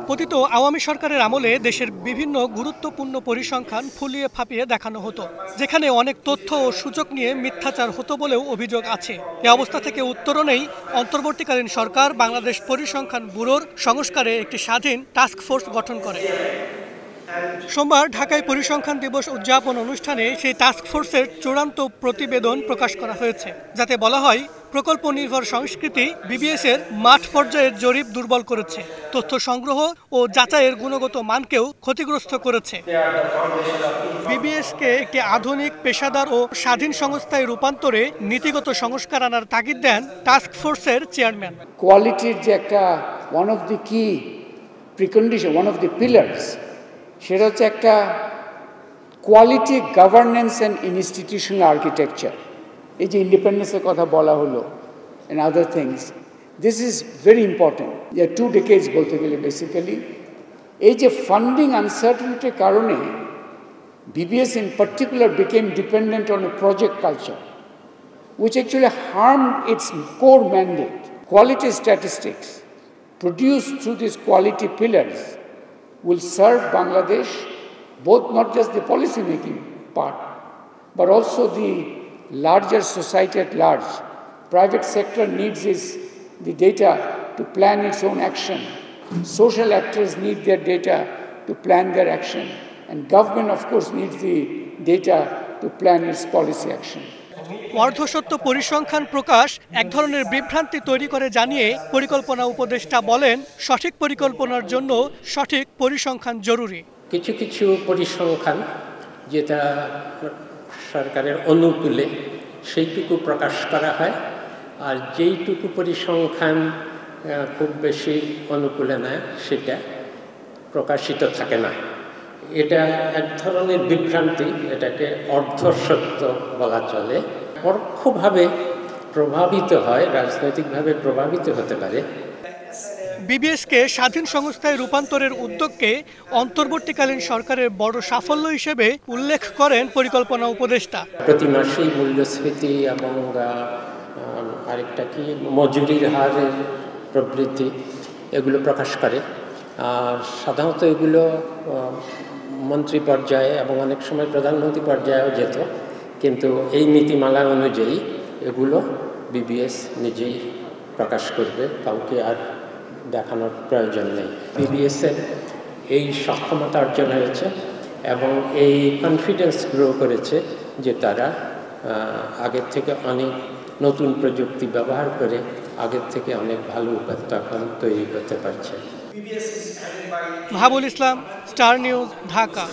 পতিত আওয়ামী সরকারের আমলে দেশের বিভিন্ন গুরুত্বপূর্ণ পরিসংখ্যান ফুলিয়ে ফাঁপিয়ে দেখানো হতো, যেখানে অনেক তথ্য ও সূচক নিয়ে মিথ্যাচার হতো বলেও অভিযোগ আছে। এ অবস্থা থেকে উত্তরণেই অন্তর্বর্তীকালীন সরকার বাংলাদেশ পরিসংখ্যান ব্যুরোর সংস্কারে একটি স্বাধীন টাস্ক ফোর্স গঠন করে। সোমবার ঢাকায় পরিসংখ্যান দিবস উদযাপন অনুষ্ঠানে সেই টাস্ক ফোর্সের চূড়ান্ত প্রতিবেদন প্রকাশ করা হয়েছে, যাতে বলা হয় প্রকল্প নির্ভর সংস্কৃতি বিবিএস-এর মাঠ পর্যায়ের জরিপ দুর্বল করেছে, তথ্য সংগ্রহ ও যাচাইয়ের গুণগত মানকেও ক্ষতিগ্রস্ত করেছে। বিবিএস-কে একটি আধুনিক, পেশাদার ও স্বাধীন সংস্থায় রূপান্তরে নীতিগত সংস্কার আনার তাগিদ দেন টাস্ক ফোর্সের চেয়ারম্যান। কোয়ালিটির যে একটা ওয়ান অফ দি কি precondition, one of the pillars, সেটা হচ্ছে একটা quality governance and institutional architecture. এই যে ইন্ডিপেন্ডেন্সের কথা বলা হলো and other things, this is very important. যে 2 decades বলতে গেলে বেসিক্যালি এই যে ফান্ডিং আনসার্টেনিটির কারণে BBS in particular became dependent on a project culture which actually harmed its core mandate. Quality statistics produced through these quality pillars will serve Bangladesh, both not just the policy making part, but also the larger society at large. Private sector needs the data to plan its own action. Social actors need their data to plan their action. And government, of course, needs the data to plan its policy action. অর্ধসত্য পরিসংখ্যান প্রকাশ এক ধরনের বিভ্রান্তি তৈরি করে জানিয়ে পরিকল্পনা উপদেষ্টা বলেন, সঠিক পরিকল্পনার জন্য সঠিক পরিসংখ্যান জরুরি। কিছু কিছু পরিসংখ্যান যেটা সরকারের অনুকূলে সেইটুকু প্রকাশ করা হয়, আর যেইটুকু পরিসংখ্যান খুব বেশি অনুকূলে নয় সেটা প্রকাশিত থাকে না। এটা এক ধরনের বিভ্রান্তি, এটাকে অর্ধসত্য বলা চলে। পরোক্ষভাবে প্রভাবিত হয়, রাজনৈতিকভাবে প্রভাবিত হতে পারে। বিবিএস-কে স্বাধীন সংস্থায় রূপান্তরের উদ্যোগকে অন্তর্বর্তীকালীন সরকারের বড় সাফল্য হিসেবে উল্লেখ করেন পরিকল্পনা উপদেষ্টা। প্রতি মাসেই মূল্যস্ফীতি এবং আরেকটা কি মজুরির হারের প্রবৃদ্ধি এগুলো প্রকাশ করে। আর সাধারণত এগুলো মন্ত্রী পর্যায়ে এবং অনেক সময় প্রধানমন্ত্রী পর্যায়েও যেত, কিন্তু এই নীতিমালা অনুযায়ী এগুলো বিবিএস নিজেই প্রকাশ করবে, কাউকে আর দেখানোর প্রয়োজন নেই। বিবিএসের এই সক্ষমতা অর্জন হয়েছে এবং এই কনফিডেন্স গ্রো করেছে যে তারা আগের থেকে অনেক নতুন প্রযুক্তি ব্যবহার করে আগের থেকে অনেক ভালো উপস্থাপন তৈরি করতে পারছে। ভাবুল ইসলাম, স্টার নিউজ, ঢাকা।